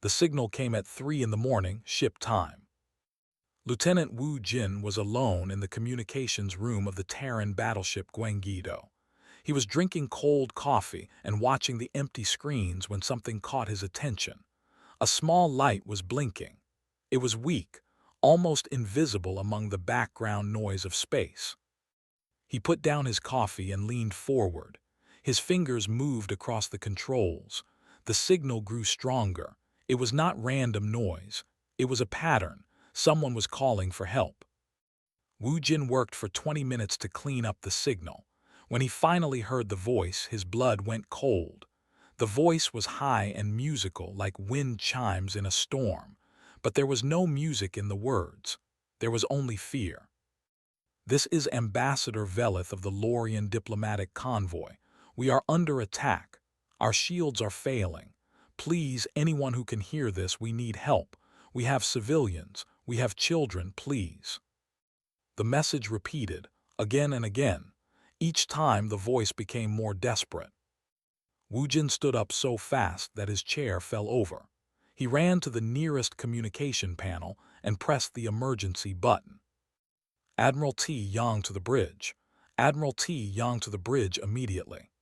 The signal came at 3 in the morning, ship time. Lieutenant Wu Jin was alone in the communications room of the Terran battleship Guangguido. He was drinking cold coffee and watching the empty screens when something caught his attention. A small light was blinking. It was weak, almost invisible among the background noise of space. He put down his coffee and leaned forward. His fingers moved across the controls. The signal grew stronger. It was not random noise. It was a pattern. Someone was calling for help. Wu Jin worked for 20 minutes to clean up the signal. When he finally heard the voice, his blood went cold. The voice was high and musical, like wind chimes in a storm. But there was no music in the words. There was only fear. "This is Ambassador Velith of the Lorian diplomatic convoy. We are under attack. Our shields are failing. Please, anyone who can hear this, we need help. We have civilians. We have children, please." The message repeated, again and again. Each time the voice became more desperate. Wu Jin stood up so fast that his chair fell over. He ran to the nearest communication panel and pressed the emergency button. "Admiral T. Yang to the bridge. Admiral T. Yang to the bridge immediately."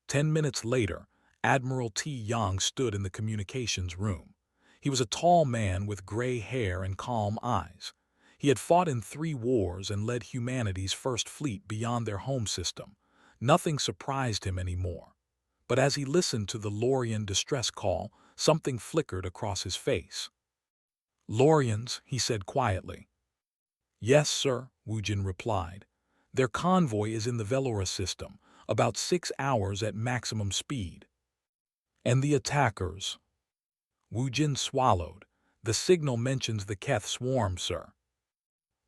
10 minutes later, Admiral T. Yang stood in the communications room. He was a tall man with gray hair and calm eyes. He had fought in 3 wars and led humanity's first fleet beyond their home system. Nothing surprised him anymore. But as he listened to the Lorian distress call, something flickered across his face. "Lorians," he said quietly. "Yes, sir," Wu Jin replied. "Their convoy is in the Velora system, about 6 hours at maximum speed." "And the attackers?" Wu Jin swallowed. "The signal mentions the Keth swarm, sir."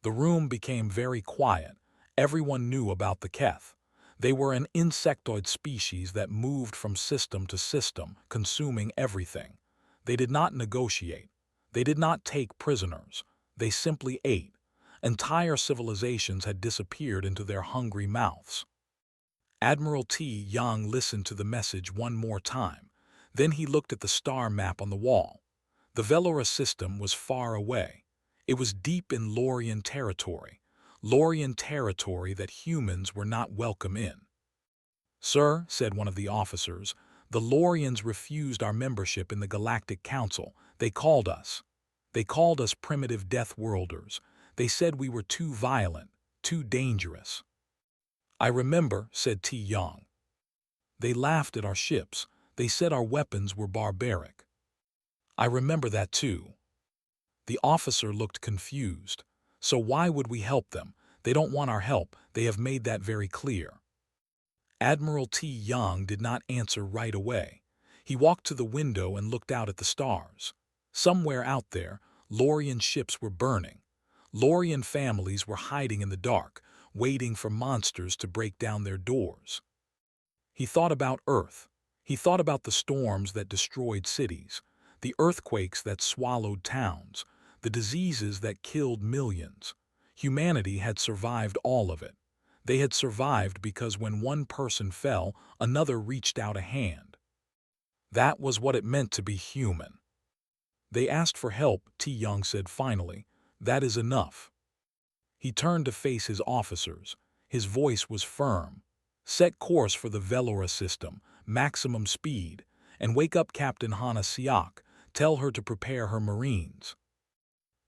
The room became very quiet. Everyone knew about the Keth. They were an insectoid species that moved from system to system, consuming everything. They did not negotiate. They did not take prisoners. They simply ate. Entire civilizations had disappeared into their hungry mouths. Admiral T. Yang listened to the message one more time. Then he looked at the star map on the wall. The Velora system was far away. It was deep in Lorian territory that humans were not welcome in. "Sir," said one of the officers, "the Lorians refused our membership in the Galactic Council. They called us. They called us primitive death worlders. They said we were too violent, too dangerous." "I remember," said T. Yang. "They laughed at our ships. They said our weapons were barbaric." "I remember that too." The officer looked confused. "So why would we help them? They don't want our help. They have made that very clear." Admiral T. Yang did not answer right away. He walked to the window and looked out at the stars. Somewhere out there, Lorian ships were burning. Lorian families were hiding in the dark, waiting for monsters to break down their doors. He thought about Earth. He thought about the storms that destroyed cities, the earthquakes that swallowed towns, the diseases that killed millions. Humanity had survived all of it. They had survived because when one person fell, another reached out a hand. That was what it meant to be human. "They asked for help," T. Yang said finally. "That is enough." He turned to face his officers. His voice was firm. "Set course for the Velora system, maximum speed, and wake up Captain Hana Siak. Tell her to prepare her Marines."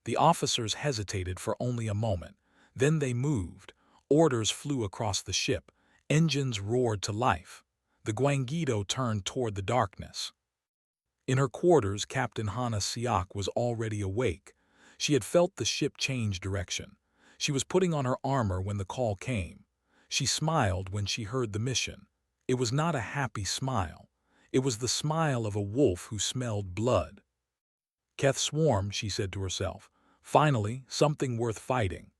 The officers hesitated for only a moment. Then they moved. Orders flew across the ship. Engines roared to life. The Guangguido turned toward the darkness. In her quarters, Captain Hana Siak was already awake. She had felt the ship change direction. She was putting on her armor when the call came. She smiled when she heard the mission. It was not a happy smile. It was the smile of a wolf who smelled blood. "Keth swarm," she said to herself. "Finally, something worth fighting."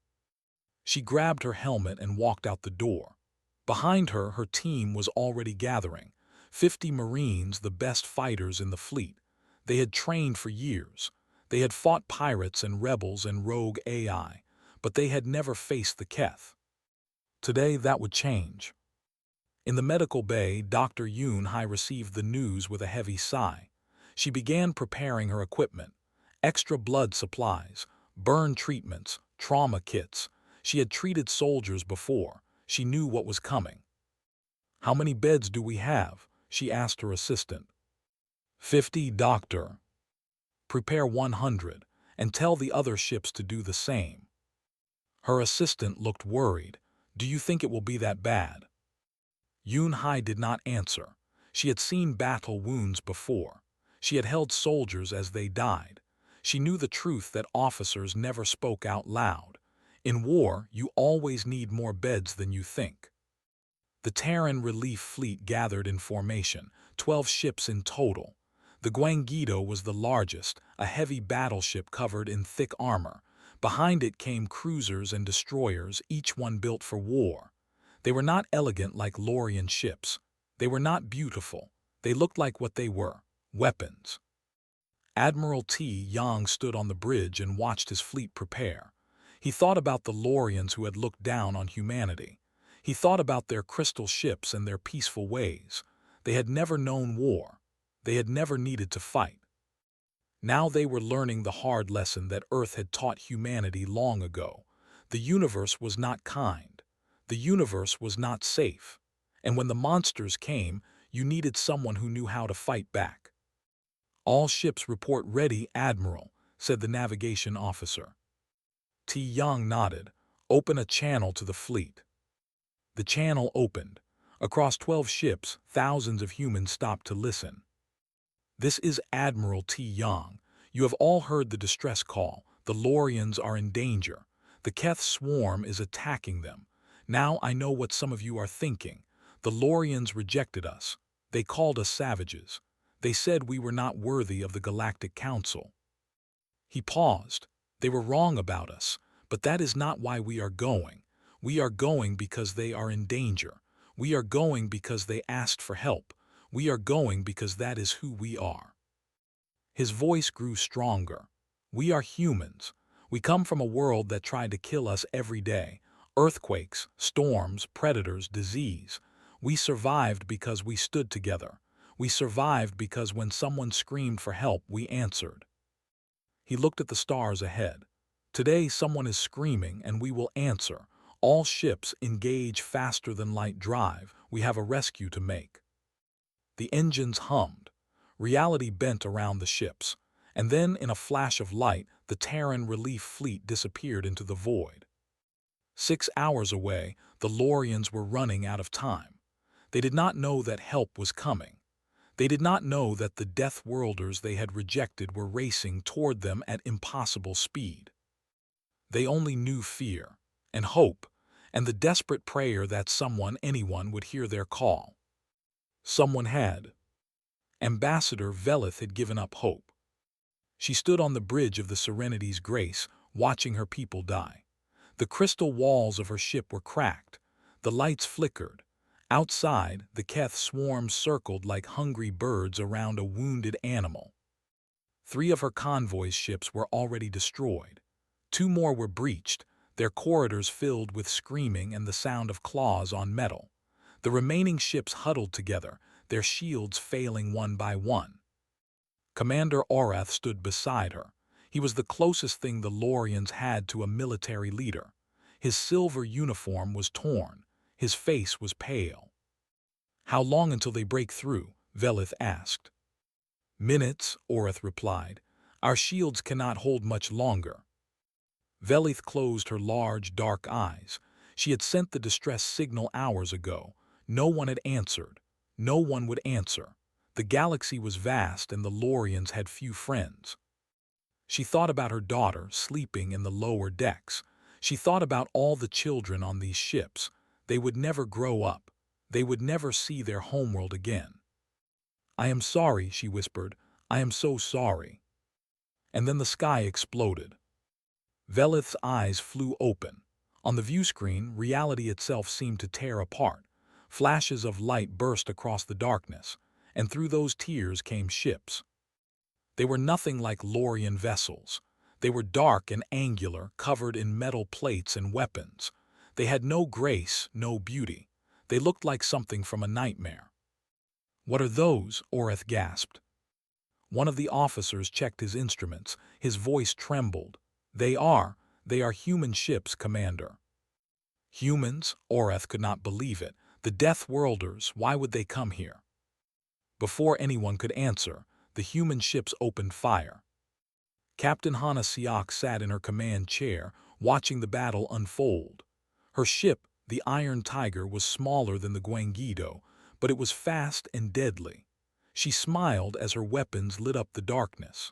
She grabbed her helmet and walked out the door. Behind her, her team was already gathering. 50 Marines, the best fighters in the fleet. They had trained for years. They had fought pirates and rebels and rogue AI, but they had never faced the Keth. Today, that would change. In the medical bay, Dr. Yoon Hai received the news with a heavy sigh. She began preparing her equipment: extra blood supplies, burn treatments, trauma kits. She had treated soldiers before. She knew what was coming. "How many beds do we have?" she asked her assistant. 50, doctor. "Prepare 100, and tell the other ships to do the same." Her assistant looked worried. "Do you think it will be that bad?" Yoon Hai did not answer. She had seen battle wounds before. She had held soldiers as they died. She knew the truth that officers never spoke out loud. In war, you always need more beds than you think. The Terran Relief Fleet gathered in formation, 12 ships in total. The Gwangido was the largest, a heavy battleship covered in thick armor. Behind it came cruisers and destroyers, each one built for war. They were not elegant like Lorian ships. They were not beautiful. They looked like what they were: weapons. Admiral T. Yang stood on the bridge and watched his fleet prepare. He thought about the Lorians who had looked down on humanity. He thought about their crystal ships and their peaceful ways. They had never known war. They had never needed to fight. Now they were learning the hard lesson that Earth had taught humanity long ago. The universe was not kind. The universe was not safe. And when the monsters came, you needed someone who knew how to fight back. "All ships report ready, Admiral," said the navigation officer. T. Yang nodded. "Open a channel to the fleet." The channel opened. Across 12 ships, thousands of humans stopped to listen. "This is Admiral T. Yang. You have all heard the distress call. The Lorians are in danger. The Keth swarm is attacking them. Now I know what some of you are thinking. The Lorians rejected us. They called us savages. They said we were not worthy of the Galactic Council." He paused. "They were wrong about us, but that is not why we are going. We are going because they are in danger. We are going because they asked for help. We are going because that is who we are." His voice grew stronger. "We are humans. We come from a world that tried to kill us every day. Earthquakes, storms, predators, disease. We survived because we stood together. We survived because when someone screamed for help, we answered." He looked at the stars ahead. "Today someone is screaming and we will answer. All ships engage faster than light drive. We have a rescue to make." The engines hummed. Reality bent around the ships. And then, in a flash of light, the Terran Relief Fleet disappeared into the void. 6 hours away, the Lorians were running out of time. They did not know that help was coming. They did not know that the Death Worlders they had rejected were racing toward them at impossible speed. They only knew fear, and hope, and the desperate prayer that someone, anyone, would hear their call. Someone had. Ambassador Velith had given up hope. She stood on the bridge of the Serenity's Grace, watching her people die. The crystal walls of her ship were cracked. The lights flickered. Outside, the Keth swarms circled like hungry birds around a wounded animal. 3 of her convoy's ships were already destroyed. 2 more were breached, their corridors filled with screaming and the sound of claws on metal. The remaining ships huddled together, their shields failing one by one. Commander Orath stood beside her. He was the closest thing the Lorians had to a military leader. His silver uniform was torn. His face was pale. "How long until they break through?" Velith asked. "Minutes," Orath replied. "Our shields cannot hold much longer." Velith closed her large, dark eyes. She had sent the distress signal hours ago. No one had answered. No one would answer. The galaxy was vast and the Lorians had few friends. She thought about her daughter sleeping in the lower decks. She thought about all the children on these ships. They would never grow up. They would never see their homeworld again. "I am sorry," she whispered. "I am so sorry." And then the sky exploded. Velith's eyes flew open. On the view screen, reality itself seemed to tear apart. Flashes of light burst across the darkness, and through those tears came ships. They were nothing like Lorian vessels. They were dark and angular, covered in metal plates and weapons. They had no grace, no beauty. They looked like something from a nightmare. "What are those?" Orath gasped. One of the officers checked his instruments. His voice trembled. They are human ships, Commander." Humans? Oreth could not believe it. The Death Worlders, why would they come here? Before anyone could answer, the human ships opened fire. Captain Hana Siak sat in her command chair, watching the battle unfold. Her ship, the Iron Tiger, was smaller than the Gwangido, but it was fast and deadly. She smiled as her weapons lit up the darkness.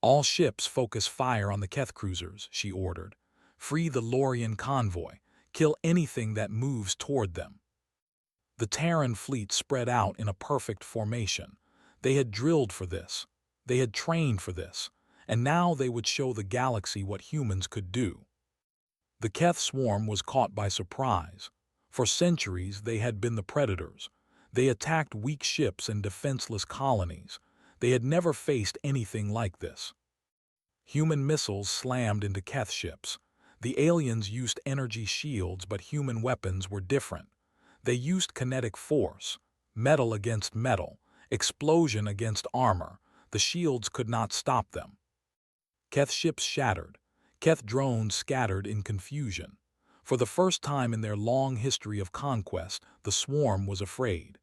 "All ships focus fire on the Keth cruisers," she ordered. "Free the Lorian convoy. Kill anything that moves toward them." The Terran fleet spread out in a perfect formation. They had drilled for this. They had trained for this. And now they would show the galaxy what humans could do. The Keth swarm was caught by surprise. For centuries they had been the predators. They attacked weak ships and defenseless colonies. They had never faced anything like this. Human missiles slammed into Keth ships. The aliens used energy shields, but human weapons were different. They used kinetic force, metal against metal, explosion against armor. The shields could not stop them. Keth ships shattered. Keth drones scattered in confusion. For the first time in their long history of conquest, the swarm was afraid.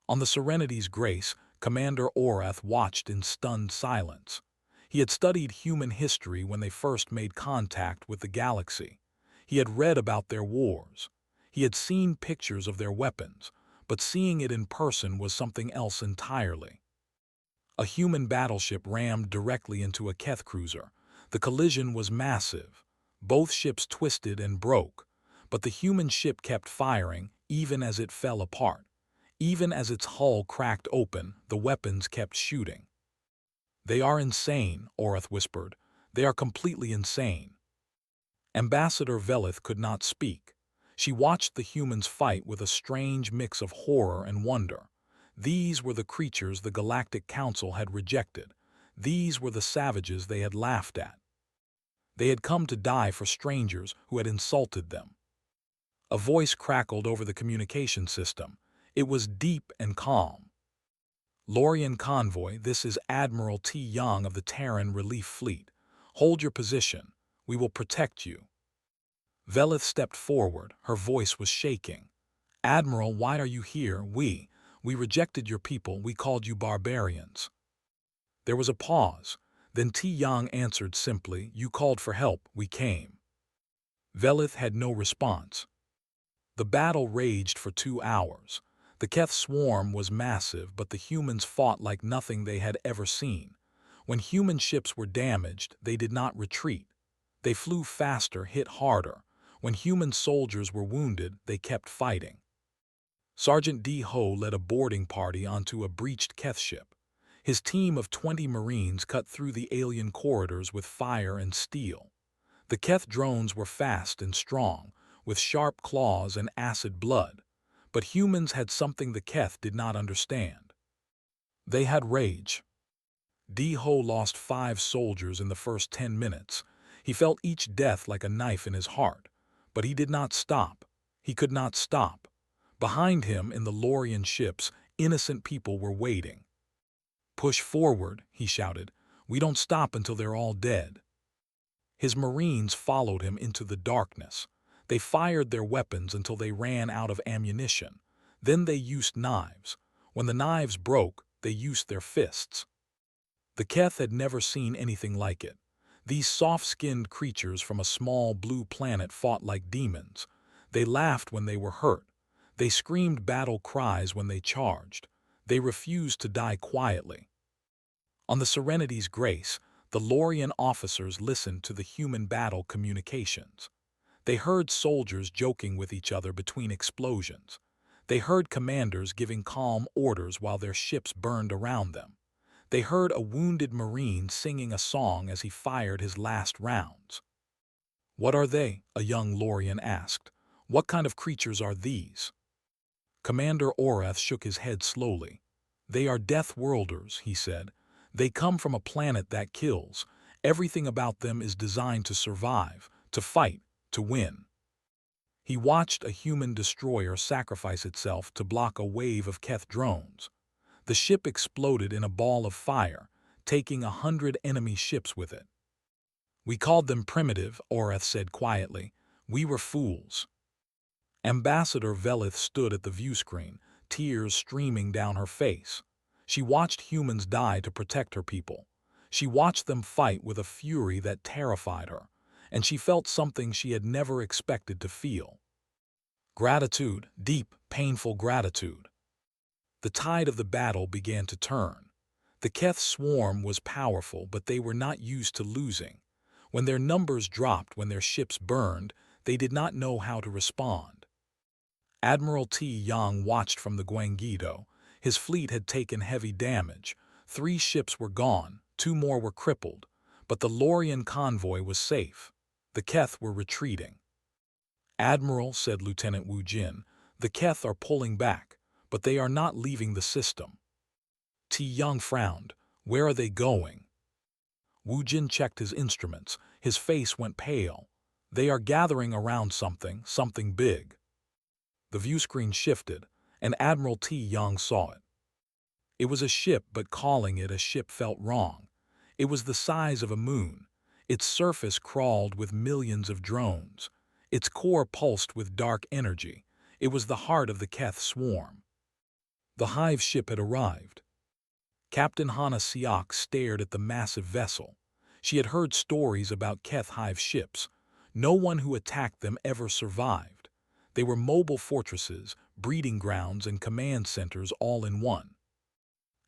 On the Serenity's Grace, Commander Oreth watched in stunned silence. He had studied human history when they first made contact with the galaxy. He had read about their wars. He had seen pictures of their weapons, but seeing it in person was something else entirely. A human battleship rammed directly into a Keth cruiser. The collision was massive. Both ships twisted and broke, but the human ship kept firing even as it fell apart. Even as its hull cracked open, the weapons kept shooting. "They are insane," Oreth whispered. "They are completely insane." Ambassador Velith could not speak. She watched the humans fight with a strange mix of horror and wonder. These were the creatures the Galactic Council had rejected. These were the savages they had laughed at. They had come to die for strangers who had insulted them. A voice crackled over the communication system. It was deep and calm. "Lorian convoy, this is Admiral T. Young of the Terran Relief Fleet. Hold your position. We will protect you." Velith stepped forward. Her voice was shaking. "Admiral, why are you here? We rejected your people. We called you barbarians." There was a pause. Then T. Young answered simply, "You called for help. We came." Velith had no response. The battle raged for 2 hours. The Keth swarm was massive, but the humans fought like nothing they had ever seen. When human ships were damaged, they did not retreat. They flew faster, hit harder. When human soldiers were wounded, they kept fighting. Sergeant D. Ho led a boarding party onto a breached Keth ship. His team of 20 Marines cut through the alien corridors with fire and steel. The Keth drones were fast and strong, with sharp claws and acid blood. But humans had something the Keth did not understand. They had rage. D. Ho lost 5 soldiers in the first 10 minutes. He felt each death like a knife in his heart. But he did not stop. He could not stop. Behind him, in the Lorian ships, innocent people were waiting. "Push forward," he shouted. "We don't stop until they're all dead." His Marines followed him into the darkness. They fired their weapons until they ran out of ammunition. Then they used knives. When the knives broke, they used their fists. The Keth had never seen anything like it. These soft-skinned creatures from a small blue planet fought like demons. They laughed when they were hurt. They screamed battle cries when they charged. They refused to die quietly. On the Serenity's Grace, the Lorian officers listened to the human battle communications. They heard soldiers joking with each other between explosions. They heard commanders giving calm orders while their ships burned around them. They heard a wounded Marine singing a song as he fired his last rounds. "What are they?" a young Lorian asked. "What kind of creatures are these?" Commander Oreth shook his head slowly. "They are Death Worlders," he said. "They come from a planet that kills. Everything about them is designed to survive, to fight, to win." He watched a human destroyer sacrifice itself to block a wave of Keth drones. The ship exploded in a ball of fire, taking 100 enemy ships with it. "We called them primitive," Oreth said quietly. "We were fools." Ambassador Velith stood at the viewscreen, tears streaming down her face. She watched humans die to protect her people. She watched them fight with a fury that terrified her, and she felt something she had never expected to feel. Gratitude, deep, painful gratitude. The tide of the battle began to turn. The Keth swarm was powerful, but they were not used to losing. When their numbers dropped, when their ships burned, they did not know how to respond. Admiral T. Yang watched from the Guangido. His fleet had taken heavy damage. 3 ships were gone, 2 more were crippled, but the Lorian convoy was safe. The Keth were retreating. "Admiral," said Lieutenant Wu Jin, "the Keth are pulling back, but they are not leaving the system." T. Yang frowned. "Where are they going?" Wu Jin checked his instruments. His face went pale. "They are gathering around something big." The viewscreen shifted, and Admiral T. Yang saw it. It was a ship, but calling it a ship felt wrong. It was the size of a moon. Its surface crawled with millions of drones. Its core pulsed with dark energy. It was the heart of the Keth swarm. The hive ship had arrived. Captain Hana Siak stared at the massive vessel. She had heard stories about Keth hive ships. No one who attacked them ever survived. They were mobile fortresses, breeding grounds, and command centers all in one.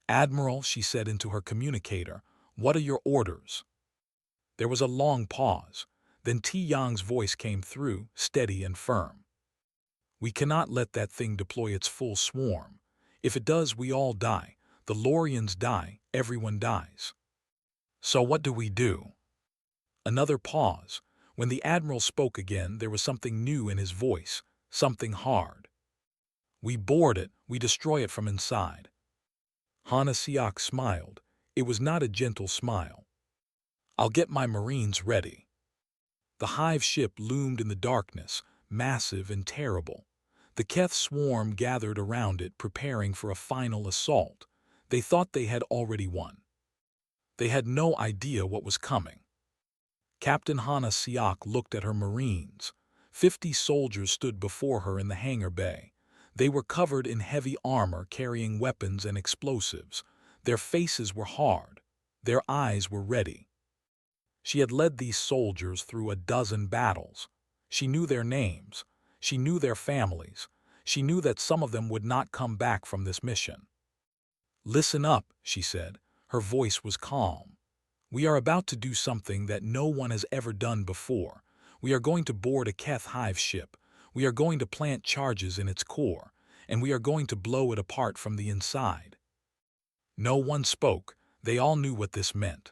"Admiral," she said into her communicator, "what are your orders?" There was a long pause. Then T. Yang's voice came through, steady and firm. "We cannot let that thing deploy its full swarm. If it does, we all die. The Lorians die, everyone dies. So what do we do?" Another pause. When the Admiral spoke again, there was something new in his voice, something hard. "We board it, we destroy it from inside." Hana Siak smiled. It was not a gentle smile. "I'll get my Marines ready." The hive ship loomed in the darkness, massive and terrible. The Keth swarm gathered around it, preparing for a final assault. They thought they had already won. They had no idea what was coming. Captain Hana Siak looked at her Marines. 50 soldiers stood before her in the hangar bay. They were covered in heavy armor, carrying weapons and explosives. Their faces were hard. Their eyes were ready. She had led these soldiers through a dozen battles. She knew their names. She knew their families. She knew that some of them would not come back from this mission. "Listen up," she said. Her voice was calm. "We are about to do something that no one has ever done before. We are going to board a Keth hive ship. We are going to plant charges in its core, and we are going to blow it apart from the inside." No one spoke. They all knew what this meant.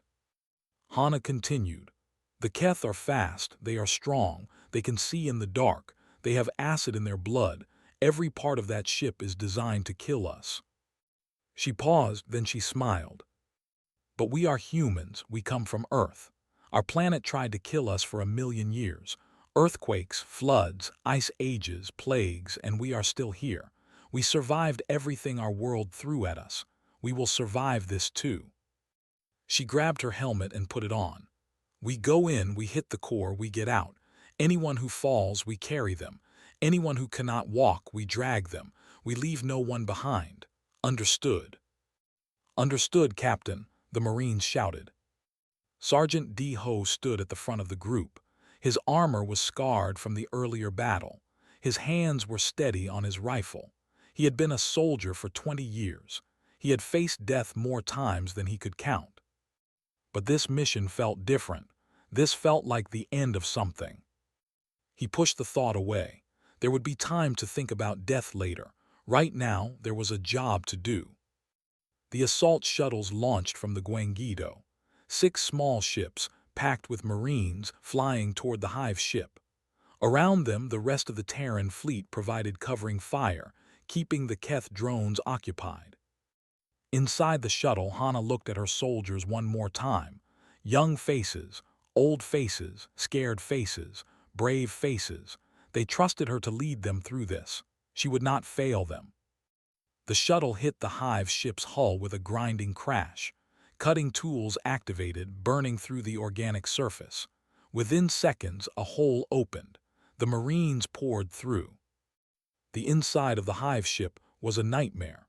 Hana continued. "The Keth are fast, they are strong, they can see in the dark, they have acid in their blood. Every part of that ship is designed to kill us." She paused, then she smiled. "But we are humans, we come from Earth. Our planet tried to kill us for 1,000,000 years. Earthquakes, floods, ice ages, plagues, and we are still here. We survived everything our world threw at us. We will survive this too." She grabbed her helmet and put it on. "We go in, we hit the core, we get out. Anyone who falls, we carry them. Anyone who cannot walk, we drag them. We leave no one behind. Understood?" "Understood, Captain," the Marines shouted. Sergeant D. Ho stood at the front of the group. His armor was scarred from the earlier battle. His hands were steady on his rifle. He had been a soldier for 20 years. He had faced death more times than he could count. But this mission felt different. This felt like the end of something. He pushed the thought away. There would be time to think about death later. Right now, there was a job to do. The assault shuttles launched from the Guangido. 6 small ships, packed with Marines, flying toward the hive ship. Around them, the rest of the Terran fleet provided covering fire, keeping the Keth drones occupied. Inside the shuttle, Hana looked at her soldiers one more time. Young faces, old faces, scared faces, brave faces. They trusted her to lead them through this. She would not fail them. The shuttle hit the hive ship's hull with a grinding crash. Cutting tools activated, burning through the organic surface. Within seconds, a hole opened. The Marines poured through. The inside of the hive ship was a nightmare.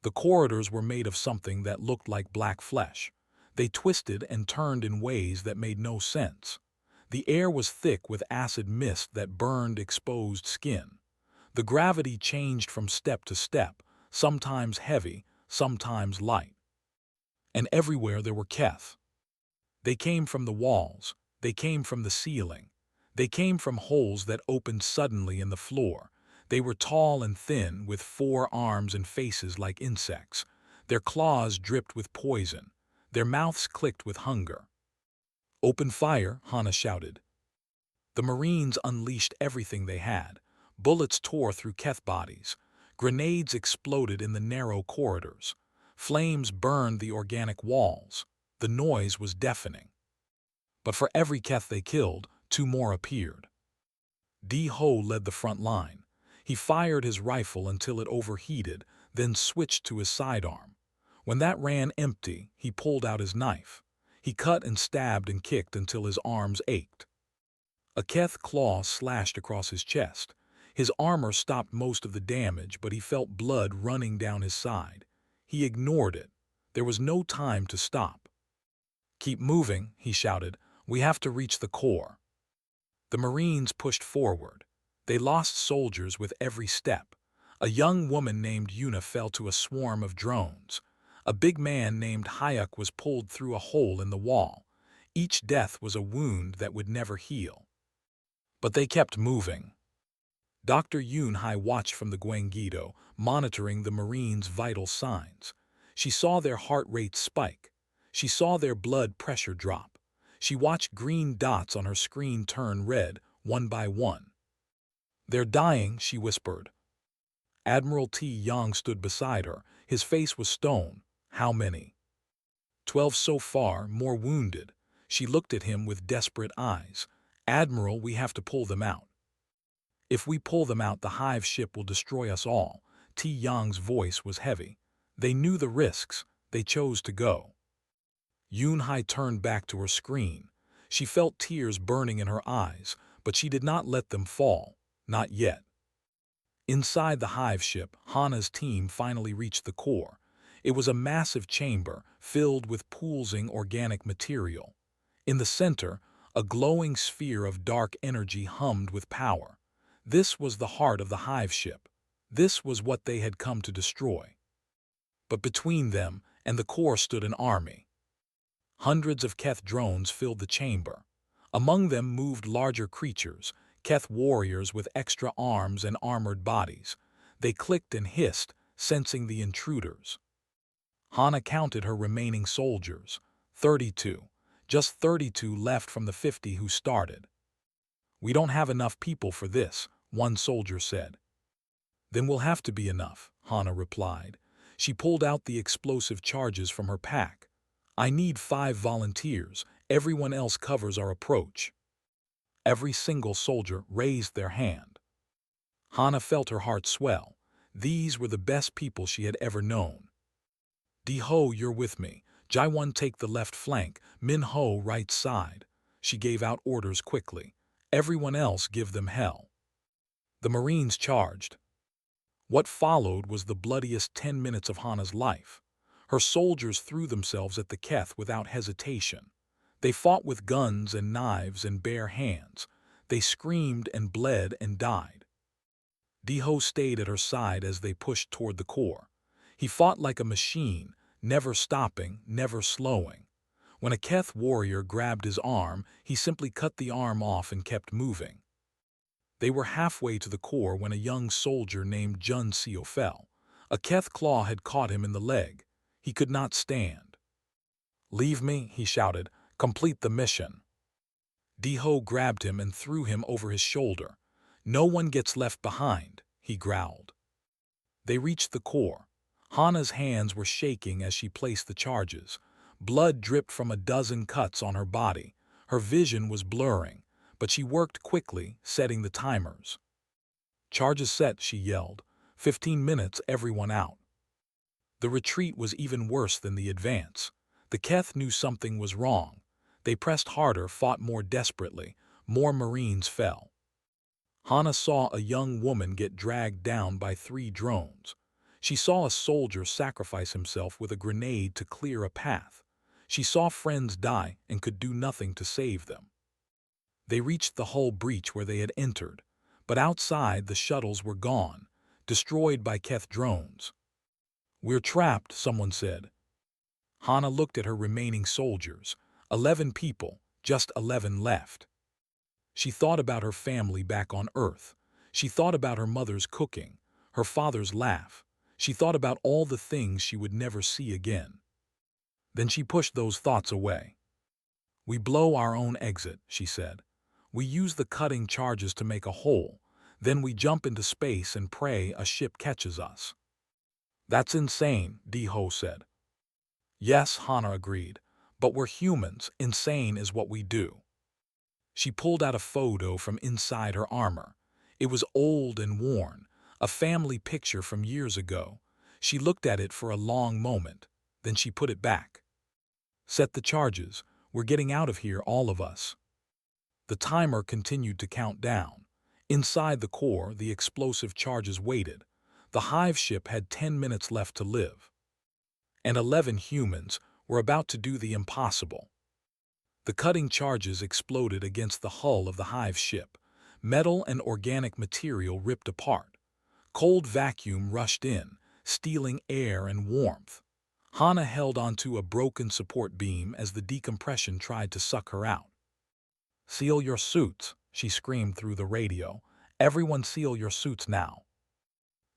The corridors were made of something that looked like black flesh. They twisted and turned in ways that made no sense. The air was thick with acid mist that burned exposed skin. The gravity changed from step to step, sometimes heavy, sometimes light. And everywhere there were Keth. They came from the walls, they came from the ceiling, they came from holes that opened suddenly in the floor. They were tall and thin, with 4 arms and faces like insects. Their claws dripped with poison. Their mouths clicked with hunger. "Open fire," Hana shouted. The Marines unleashed everything they had. Bullets tore through Keth bodies. Grenades exploded in the narrow corridors. Flames burned the organic walls. The noise was deafening. But for every Keth they killed, 2 more appeared. Di-Ho led the front line. He fired his rifle until it overheated, then switched to his sidearm. When that ran empty, he pulled out his knife. He cut and stabbed and kicked until his arms ached. A Keth claw slashed across his chest. His armor stopped most of the damage, but he felt blood running down his side. He ignored it. There was no time to stop. "Keep moving," he shouted. "We have to reach the core." The Marines pushed forward. They lost soldiers with every step. A young woman named Yuna fell to a swarm of drones. A big man named Hayek was pulled through a hole in the wall. Each death was a wound that would never heal. But they kept moving. Dr. Yunhai watched from the Gwangido, monitoring the Marines' vital signs. She saw their heart rate spike. She saw their blood pressure drop. She watched green dots on her screen turn red, one by one. "They're dying," she whispered. Admiral T. Yang stood beside her. His face was stone. "How many?" 12 so far, more wounded." She looked at him with desperate eyes. "Admiral, we have to pull them out." "If we pull them out, the hive ship will destroy us all." T. Yang's voice was heavy. They knew the risks. They chose to go. Yunhai turned back to her screen. She felt tears burning in her eyes, but she did not let them fall. Not yet. Inside the hive ship, Hana's team finally reached the core. It was a massive chamber filled with poolsing organic material. In the center, a glowing sphere of dark energy hummed with power. This was the heart of the hive ship. This was what they had come to destroy. But between them and the core stood an army. Hundreds of Keth drones filled the chamber. Among them moved larger creatures, Keth warriors with extra arms and armored bodies. They clicked and hissed, sensing the intruders. Hana counted her remaining soldiers. 32. Just 32 left from the 50 who started. "We don't have enough people for this," one soldier said. "Then we'll have to be enough," Hana replied. She pulled out the explosive charges from her pack. "I need 5 volunteers. Everyone else covers our approach." Every single soldier raised their hand. Hana felt her heart swell. These were the best people she had ever known. "Di-Ho, you're with me. Jaiwan, take the left flank. Min-Ho, right side." She gave out orders quickly. "Everyone else, give them hell." The Marines charged. What followed was the bloodiest 10 minutes of Hana's life. Her soldiers threw themselves at the Keth without hesitation. They fought with guns and knives and bare hands. They screamed and bled and died. Di-Ho stayed at her side as they pushed toward the core. He fought like a machine, never stopping, never slowing. When a Keth warrior grabbed his arm, he simply cut the arm off and kept moving. They were halfway to the core when a young soldier named Jun Seo fell. A Keth claw had caught him in the leg. He could not stand. "Leave me," he shouted. "Complete the mission." Di-Ho grabbed him and threw him over his shoulder. "No one gets left behind," he growled. They reached the core. Hana's hands were shaking as she placed the charges. Blood dripped from a dozen cuts on her body. Her vision was blurring, but she worked quickly, setting the timers. "Charges set," she yelled. 15 minutes, everyone out. The retreat was even worse than the advance. The Keth knew something was wrong. They pressed harder, fought more desperately. More Marines fell. Hana saw a young woman get dragged down by 3 drones. She saw a soldier sacrifice himself with a grenade to clear a path. She saw friends die and could do nothing to save them. They reached the hull breach where they had entered, but outside the shuttles were gone, destroyed by Keth drones. "We're trapped," someone said. Hana looked at her remaining soldiers. 11 people, just 11 left. She thought about her family back on Earth. She thought about her mother's cooking, her father's laugh. She thought about all the things she would never see again. Then she pushed those thoughts away. "We blow our own exit," she said. "We use the cutting charges to make a hole. Then we jump into space and pray a ship catches us." "That's insane," Di-Ho said. "Yes," Hana agreed, "but we're humans. Insane is what we do." She pulled out a photo from inside her armor. It was old and worn, a family picture from years ago. She looked at it for a long moment, then she put it back. "Set the charges. We're getting out of here, all of us." The timer continued to count down. Inside the core, the explosive charges waited. The hive ship had 10 minutes left to live. And 11 humans were about to do the impossible. The cutting charges exploded against the hull of the hive ship. Metal and organic material ripped apart. Cold vacuum rushed in, stealing air and warmth. Hana held onto a broken support beam as the decompression tried to suck her out. "Seal your suits," she screamed through the radio. "Everyone seal your suits now."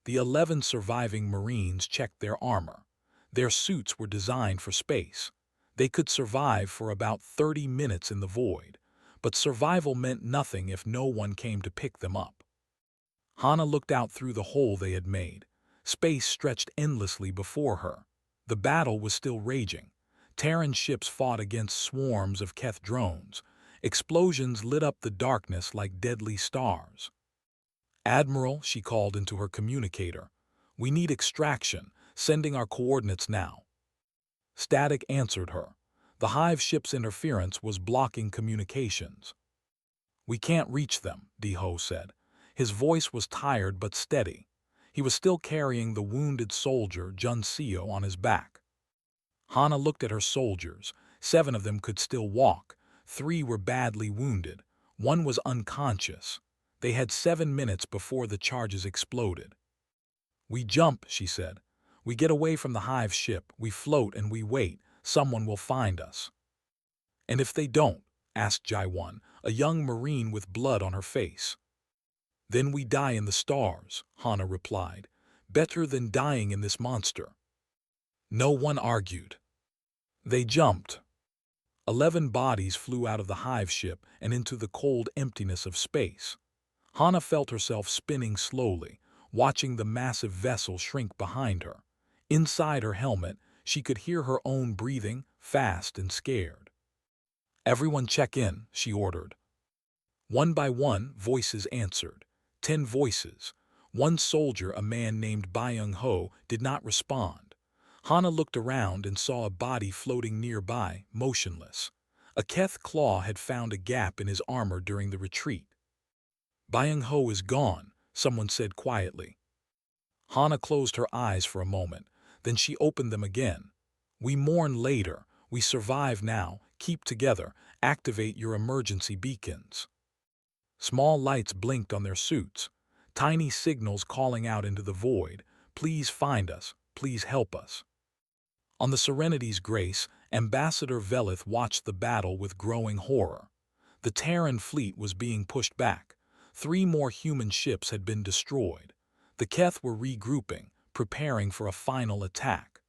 The 11 surviving Marines checked their armor. Their suits were designed for space. They could survive for about 30 minutes in the void, but survival meant nothing if no one came to pick them up. Hana looked out through the hole they had made. Space stretched endlessly before her. The battle was still raging. Terran ships fought against swarms of Keth drones. Explosions lit up the darkness like deadly stars. "Admiral," she called into her communicator, "we need extraction, sending our coordinates now." Static answered her. The hive ship's interference was blocking communications. "We can't reach them," Di-Ho said. His voice was tired but steady. He was still carrying the wounded soldier, Junseo, on his back. Hana looked at her soldiers. 7 of them could still walk. 3 were badly wounded. 1 was unconscious. They had 7 minutes before the charges exploded. "We jump," she said. "We get away from the hive ship, we float and we wait. Someone will find us." "And if they don't?" asked Jai-1, a young Marine with blood on her face. "Then we die in the stars," Hana replied. "Better than dying in this monster." No one argued. They jumped. 11 bodies flew out of the hive ship and into the cold emptiness of space. Hana felt herself spinning slowly, watching the massive vessel shrink behind her. Inside her helmet, she could hear her own breathing, fast and scared. "Everyone check in," she ordered. One by one, voices answered. 10 voices. 1 soldier, a man named Byung-ho, did not respond. Hana looked around and saw a body floating nearby, motionless. A Keth claw had found a gap in his armor during the retreat. "Byung-ho is gone," someone said quietly. Hana closed her eyes for a moment. Then she opened them again. "We mourn later. We survive now. Keep together. Activate your emergency beacons." Small lights blinked on their suits. Tiny signals calling out into the void. "Please find us. Please help us." On the Serenity's Grace, Ambassador Velith watched the battle with growing horror. The Terran fleet was being pushed back. 3 more human ships had been destroyed. The Keth were regrouping, preparing for a final attack.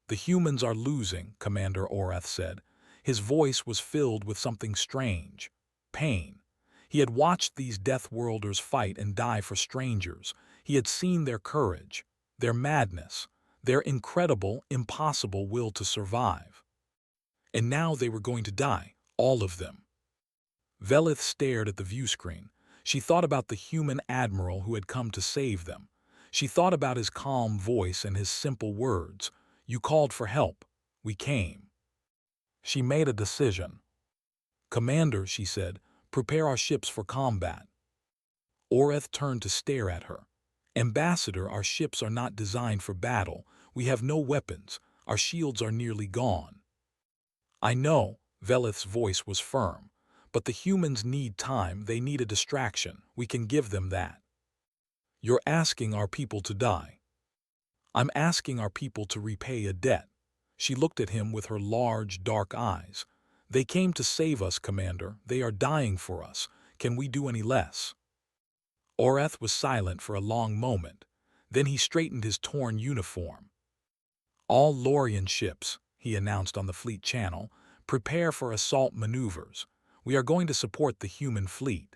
"The humans are losing," Commander Orath said. His voice was filled with something strange. Pain. He had watched these Deathworlders fight and die for strangers. He had seen their courage, their madness, their incredible, impossible will to survive. And now they were going to die, all of them. Velith stared at the viewscreen. She thought about the human admiral who had come to save them. She thought about his calm voice and his simple words. "You called for help. We came." She made a decision. "Commander," she said, "prepare our ships for combat." Oreth turned to stare at her. "Ambassador, our ships are not designed for battle. We have no weapons. Our shields are nearly gone." "I know," Velith's voice was firm. "But the humans need time. They need a distraction. We can give them that." "You're asking our people to die." "I'm asking our people to repay a debt." She looked at him with her large, dark eyes. "They came to save us, Commander. They are dying for us. Can we do any less?" Oreth was silent for a long moment. Then he straightened his torn uniform. "All Lorian ships," he announced on the fleet channel, "prepare for assault maneuvers. We are going to support the human fleet."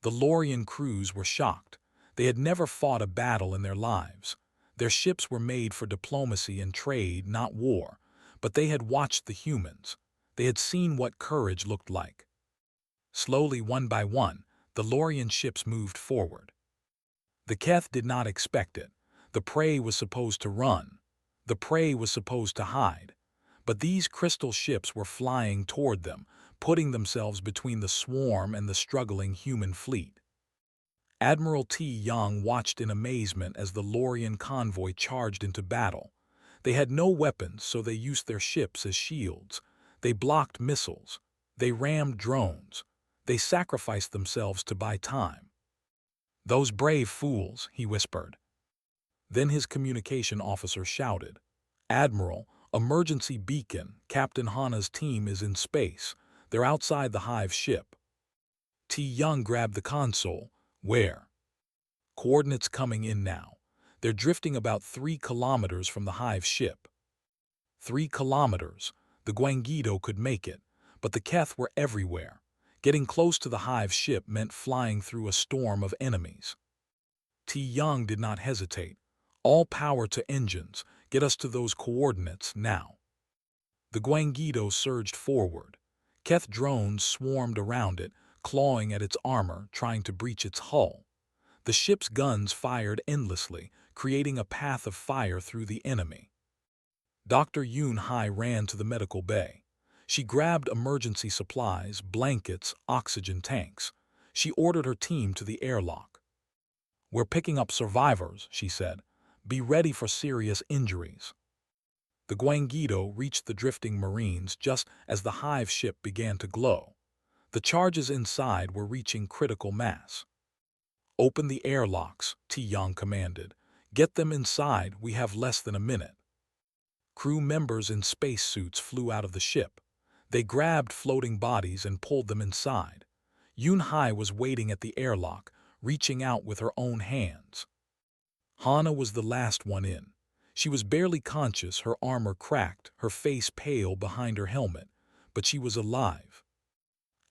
The Lorian crews were shocked. They had never fought a battle in their lives. Their ships were made for diplomacy and trade, not war. But they had watched the humans. They had seen what courage looked like. Slowly, one by one, the Lorian ships moved forward. The Keth did not expect it. The prey was supposed to run. The prey was supposed to hide. But these crystal ships were flying toward them, putting themselves between the swarm and the struggling human fleet. Admiral T. Young watched in amazement as the Lorian convoy charged into battle. They had no weapons, so they used their ships as shields. They blocked missiles. They rammed drones. They sacrificed themselves to buy time. "Those brave fools," he whispered. Then his communication officer shouted, "Admiral, emergency beacon, Captain Hana's team is in space. They're outside the Hive ship." T. Young grabbed the console. "Where?" "Coordinates coming in now. They're drifting about 3 kilometers from the Hive ship." 3 kilometers. The Guangido could make it, but the Keth were everywhere. Getting close to the Hive ship meant flying through a storm of enemies. T. Young did not hesitate. "All power to engines. Get us to those coordinates now." The Guangido surged forward. Keth drones swarmed around it, clawing at its armor, trying to breach its hull. The ship's guns fired endlessly, creating a path of fire through the enemy. Dr. Yoon Hai ran to the medical bay. She grabbed emergency supplies, blankets, oxygen tanks. She ordered her team to the airlock. "We're picking up survivors," she said. "Be ready for serious injuries." The Guangido reached the drifting Marines just as the Hive ship began to glow. The charges inside were reaching critical mass. "Open the airlocks," T. Young commanded. "Get them inside. We have less than a minute." Crew members in spacesuits flew out of the ship. They grabbed floating bodies and pulled them inside. Yoon Hai was waiting at the airlock, reaching out with her own hands. Hana was the last one in. She was barely conscious, her armor cracked, her face pale behind her helmet, but she was alive.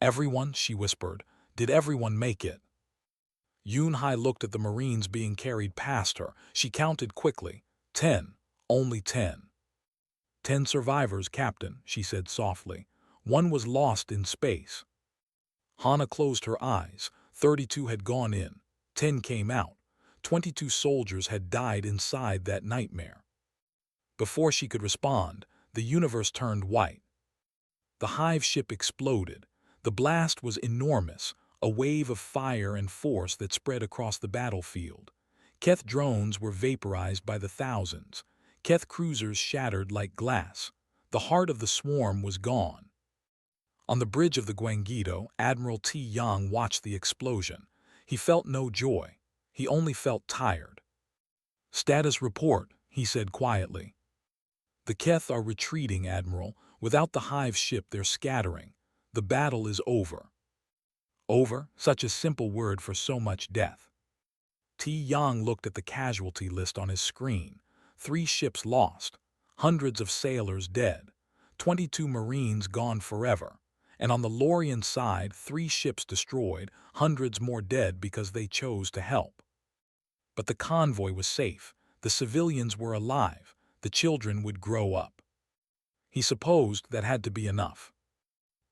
"Everyone," she whispered, "did everyone make it?" Yoon Hai looked at the Marines being carried past her. She counted quickly. 10. Only 10. 10 survivors, Captain, she said softly. One was lost in space. Hana closed her eyes. 32 had gone in. 10 came out. 22 soldiers had died inside that nightmare. Before she could respond, the universe turned white. The Hive ship exploded. The blast was enormous, a wave of fire and force that spread across the battlefield. Keth drones were vaporized by the thousands. Keth cruisers shattered like glass. The heart of the swarm was gone. On the bridge of the Guangido, Admiral T. Young watched the explosion. He felt no joy. He only felt tired. "Status report," he said quietly. "The Keth are retreating, Admiral. Without the Hive ship, they're scattering. The battle is over." Over? Such a simple word for so much death. T. Young looked at the casualty list on his screen. 3 ships lost. Hundreds of sailors dead. 22 Marines gone forever. And on the Lorian side, 3 ships destroyed, hundreds more dead because they chose to help. But the convoy was safe. The civilians were alive. The children would grow up. He supposed that had to be enough.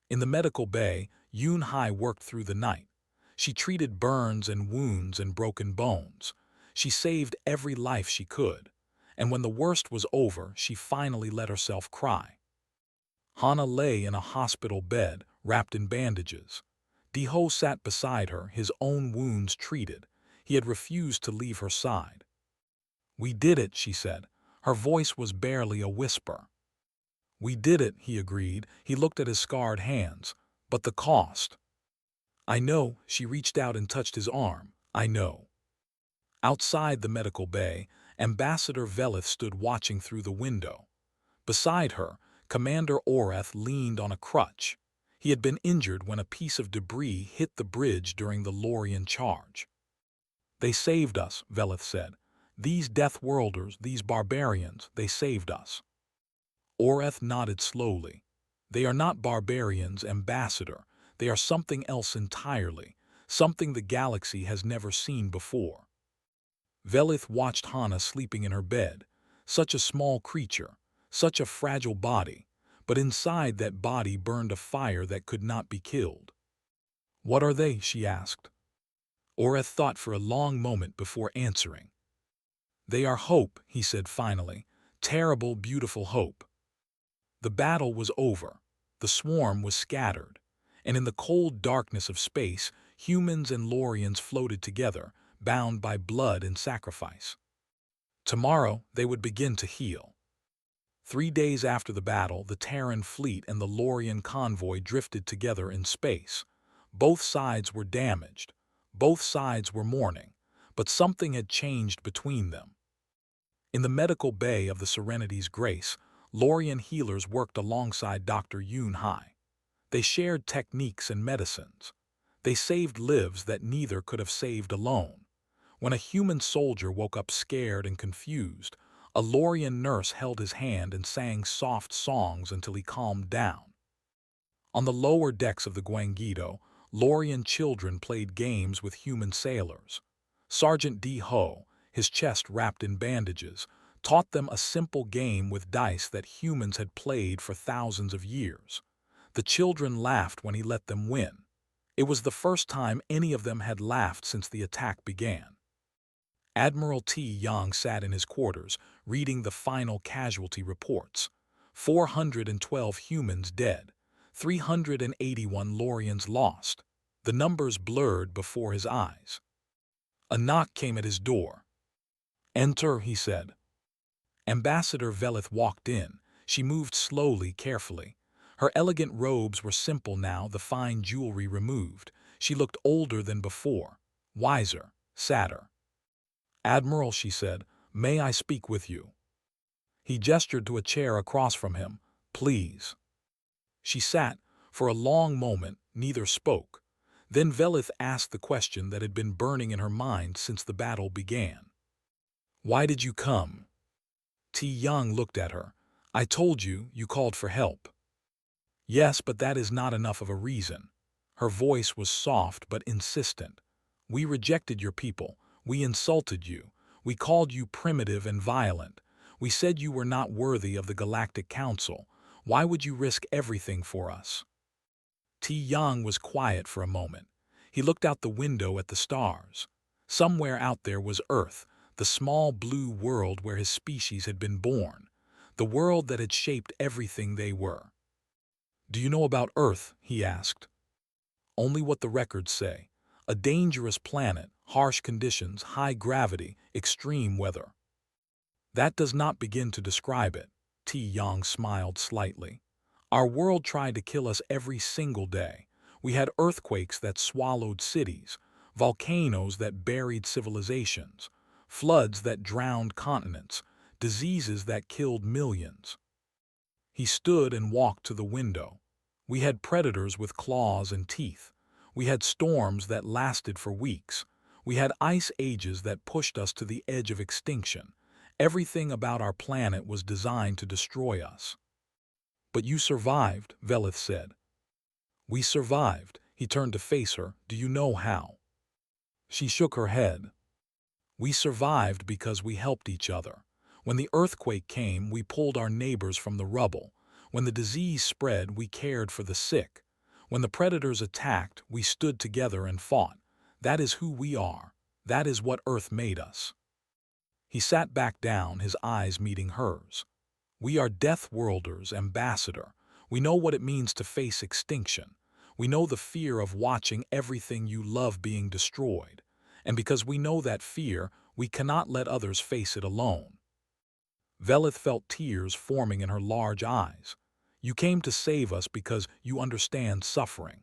In the medical bay, Yoon Hai worked through the night. She treated burns and wounds and broken bones. She saved every life she could, and when the worst was over, she finally let herself cry. Hana lay in a hospital bed, wrapped in bandages. Di-ho sat beside her, his own wounds treated. He had refused to leave her side. "We did it," she said. Her voice was barely a whisper. "We did it," he agreed. He looked at his scarred hands. "But the cost." "I know," she reached out and touched his arm. "I know." Outside the medical bay, Ambassador Velith stood watching through the window. Beside her, Commander Oreth leaned on a crutch. He had been injured when a piece of debris hit the bridge during the Lorian charge. "They saved us," Velith said. "These Death Worlders, these barbarians, they saved us." Oreth nodded slowly. "They are not barbarians, Ambassador. They are something else entirely, something the galaxy has never seen before." Velith watched Hana sleeping in her bed. Such a small creature, such a fragile body, but inside that body burned a fire that could not be killed. "What are they?" she asked. Oreth thought for a long moment before answering. "They are hope," he said finally. "Terrible, beautiful hope." The battle was over. The swarm was scattered. And in the cold darkness of space, humans and Lorians floated together, bound by blood and sacrifice. Tomorrow, they would begin to heal. 3 days after the battle, the Terran fleet and the Lorian convoy drifted together in space. Both sides were damaged. Both sides were mourning. But something had changed between them. In the medical bay of the Serenity's Grace, Lorian healers worked alongside Dr. Yoon Hai. They shared techniques and medicines. They saved lives that neither could have saved alone. When a human soldier woke up scared and confused, a Lorian nurse held his hand and sang soft songs until he calmed down. On the lower decks of the Guangido, Lorian children played games with human sailors. Sergeant Di-ho, his chest wrapped in bandages, taught them a simple game with dice that humans had played for thousands of years. The children laughed when he let them win. It was the first time any of them had laughed since the attack began. Admiral T. Yang sat in his quarters, reading the final casualty reports. 412 humans dead, 381 Lorians lost. The numbers blurred before his eyes. A knock came at his door. "Enter," he said. Ambassador Velith walked in. She moved slowly, carefully. Her elegant robes were simple now, the fine jewelry removed. She looked older than before, wiser, sadder. "Admiral," she said, "may I speak with you?" He gestured to a chair across from him. "Please." She sat. For a long moment, neither spoke. Then Velith asked the question that had been burning in her mind since the battle began. "Why did you come?" T. Young looked at her. "I told you, you called for help." "Yes, but that is not enough of a reason." Her voice was soft but insistent. "We rejected your people. We insulted you. We called you primitive and violent. We said you were not worthy of the Galactic Council. Why would you risk everything for us?" T. Yang was quiet for a moment. He looked out the window at the stars. Somewhere out there was Earth, the small blue world where his species had been born, the world that had shaped everything they were. "Do you know about Earth?" he asked. "Only what the records say. A dangerous planet, harsh conditions, high gravity, extreme weather." "That does not begin to describe it." T. Yang smiled slightly. "Our world tried to kill us every single day. We had earthquakes that swallowed cities, volcanoes that buried civilizations, floods that drowned continents, diseases that killed millions." He stood and walked to the window. "We had predators with claws and teeth. We had storms that lasted for weeks. We had ice ages that pushed us to the edge of extinction. Everything about our planet was designed to destroy us." "But you survived," Velith said. "We survived." He turned to face her. "Do you know how?" She shook her head. "We survived because we helped each other. When the earthquake came, we pulled our neighbors from the rubble. When the disease spread, we cared for the sick. When the predators attacked, we stood together and fought. That is who we are. That is what Earth made us." He sat back down, his eyes meeting hers. "We are Death Worlders, Ambassador. We know what it means to face extinction. We know the fear of watching everything you love being destroyed. And because we know that fear, we cannot let others face it alone." Velith felt tears forming in her large eyes. "You came to save us because you understand suffering.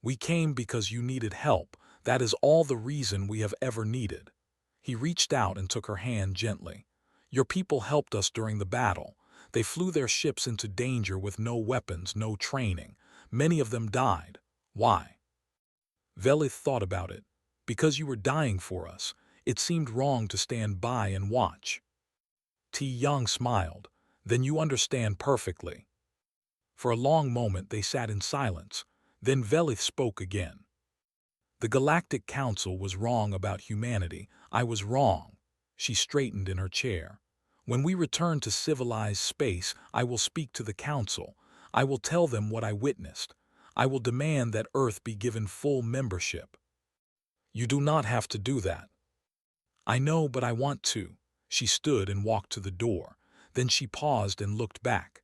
We came because you needed help. That is all the reason we have ever needed." He reached out and took her hand gently. "Your people helped us during the battle. They flew their ships into danger with no weapons, no training. Many of them died. Why?" Velith thought about it. "Because you were dying for us. It seemed wrong to stand by and watch." Ti Yang smiled. "Then you understand perfectly." For a long moment they sat in silence. Then Velith spoke again. "The Galactic Council was wrong about humanity. I was wrong." She straightened in her chair. "When we return to civilized space, I will speak to the Council. I will tell them what I witnessed. I will demand that Earth be given full membership." "You do not have to do that." "I know, but I want to." She stood and walked to the door. Then she paused and looked back.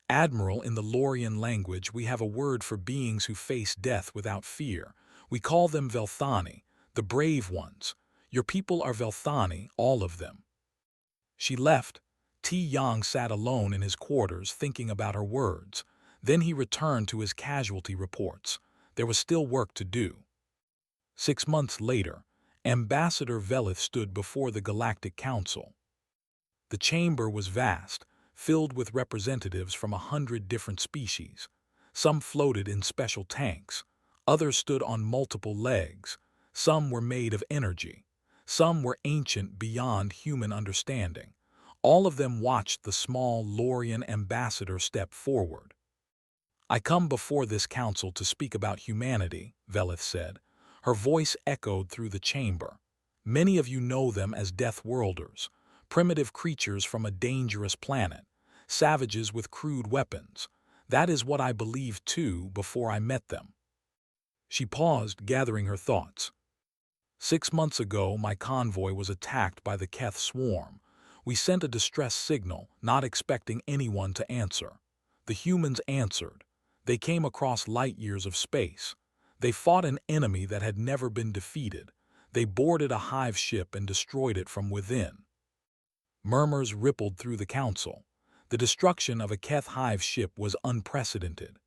"Admiral, in the Lorian language, we have a word for beings who face death without fear. We call them Velthani, the brave ones. Your people are Velthani, all of them." She left. Ti Yang sat alone in his quarters thinking about her words. Then he returned to his casualty reports. There was still work to do. 6 months later, Ambassador Velith stood before the Galactic Council. The chamber was vast, filled with representatives from 100 different species. Some floated in special tanks. Others stood on multiple legs. Some were made of energy. Some were ancient beyond human understanding. All of them watched the small Lorian ambassador step forward. "I come before this council to speak about humanity," Velith said. Her voice echoed through the chamber. "Many of you know them as Death Worlders, primitive creatures from a dangerous planet, savages with crude weapons. That is what I believed too before I met them." She paused, gathering her thoughts. 6 months ago, my convoy was attacked by the Keth swarm. We sent a distress signal, not expecting anyone to answer. The humans answered. They came across light years of space. They fought an enemy that had never been defeated. They boarded a hive ship and destroyed it from within. Murmurs rippled through the council. The destruction of a Keth hive ship was unprecedented.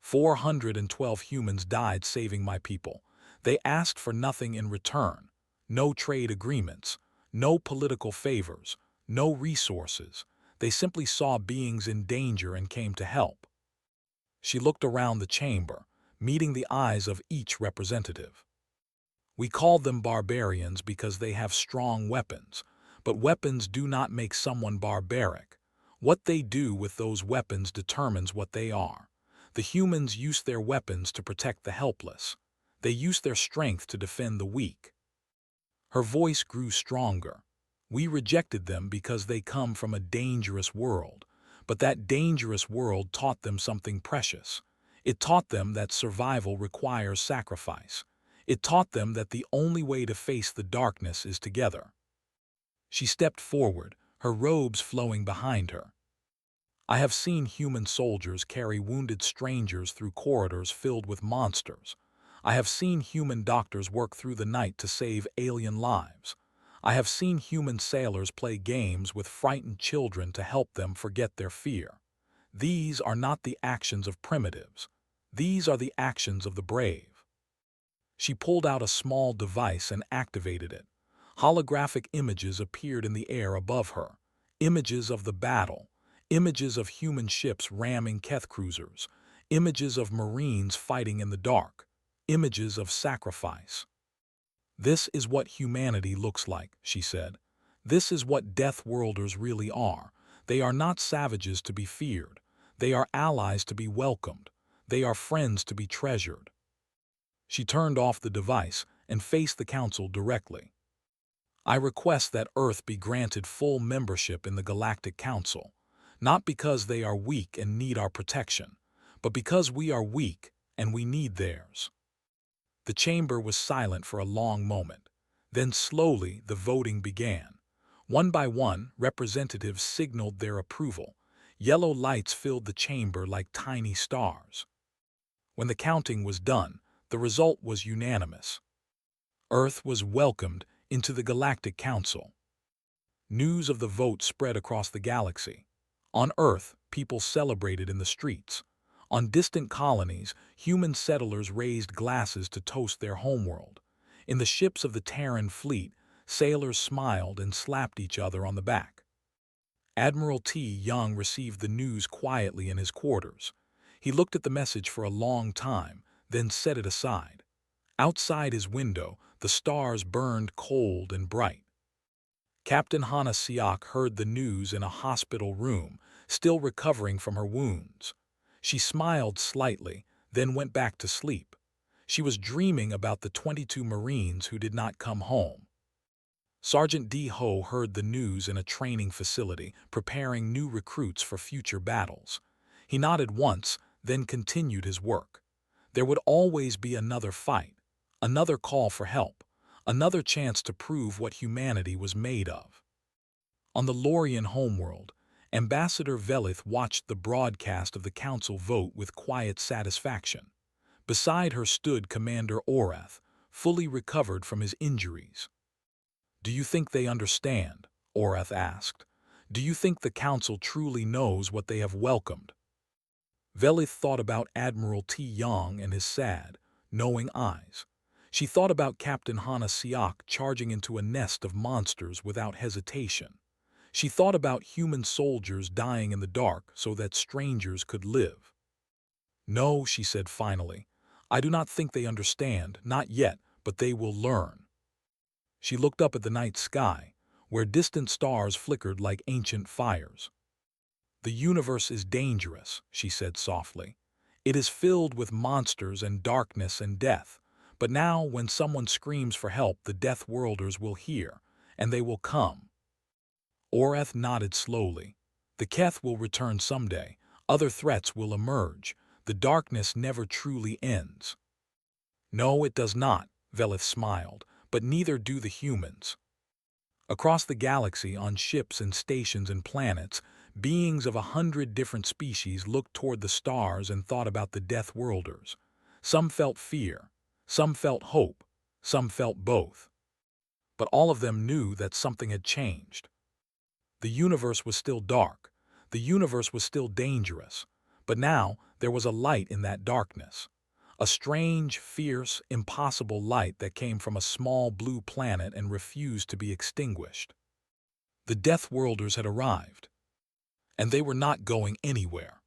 412 humans died saving my people. They asked for nothing in return. No trade agreements, no political favors, no resources. They simply saw beings in danger and came to help. She looked around the chamber, meeting the eyes of each representative. "We call them barbarians because they have strong weapons, but weapons do not make someone barbaric. What they do with those weapons determines what they are. The humans use their weapons to protect the helpless. They use their strength to defend the weak." Her voice grew stronger. "We rejected them because they come from a dangerous world, but that dangerous world taught them something precious. It taught them that survival requires sacrifice. It taught them that the only way to face the darkness is together." She stepped forward, her robes flowing behind her. "I have seen human soldiers carry wounded strangers through corridors filled with monsters. I have seen human doctors work through the night to save alien lives. I have seen human sailors play games with frightened children to help them forget their fear. These are not the actions of primitives. These are the actions of the brave." She pulled out a small device and activated it. Holographic images appeared in the air above her. Images of the battle. Images of human ships ramming Keth cruisers. Images of Marines fighting in the dark. Images of sacrifice. "This is what humanity looks like," she said. "This is what Death Worlders really are. They are not savages to be feared. They are allies to be welcomed. They are friends to be treasured." She turned off the device and faced the council directly. "I request that Earth be granted full membership in the Galactic Council, not because they are weak and need our protection, but because we are weak and we need theirs." The chamber was silent for a long moment. Then slowly the voting began. One by one, representatives signaled their approval. Yellow lights filled the chamber like tiny stars. When the counting was done, the result was unanimous. Earth was welcomed into the Galactic Council. News of the vote spread across the galaxy. On Earth, people celebrated in the streets. On distant colonies, human settlers raised glasses to toast their homeworld. In the ships of the Terran fleet, sailors smiled and slapped each other on the back. Admiral T. Young received the news quietly in his quarters. He looked at the message for a long time, then set it aside. Outside his window, the stars burned cold and bright. Captain Hana Siak heard the news in a hospital room, still recovering from her wounds. She smiled slightly, then went back to sleep. She was dreaming about the 22 Marines who did not come home. Sergeant D. Ho heard the news in a training facility, preparing new recruits for future battles. He nodded once, then continued his work. There would always be another fight, another call for help, another chance to prove what humanity was made of. On the Lorian homeworld, Ambassador Velith watched the broadcast of the council vote with quiet satisfaction. Beside her stood Commander Orath, fully recovered from his injuries. "Do you think they understand?" Orath asked. "Do you think the council truly knows what they have welcomed?" Velith thought about Admiral T. Young and his sad, knowing eyes. She thought about Captain Hana Siak charging into a nest of monsters without hesitation. She thought about human soldiers dying in the dark so that strangers could live. "No," she said finally. "I do not think they understand, not yet, but they will learn." She looked up at the night sky, where distant stars flickered like ancient fires. "The universe is dangerous," she said softly. "It is filled with monsters and darkness and death. But now, when someone screams for help, the Death Worlders will hear, and they will come." Orath nodded slowly. "The Keth will return someday. Other threats will emerge. The darkness never truly ends." "No, it does not," Velith smiled, "but neither do the humans." Across the galaxy, on ships and stations and planets, beings of 100 different species looked toward the stars and thought about the Death Worlders. Some felt fear, some felt hope, some felt both. But all of them knew that something had changed. The universe was still dark, the universe was still dangerous, but now there was a light in that darkness. A strange, fierce, impossible light that came from a small blue planet and refused to be extinguished. The Death Worlders had arrived. And they were not going anywhere.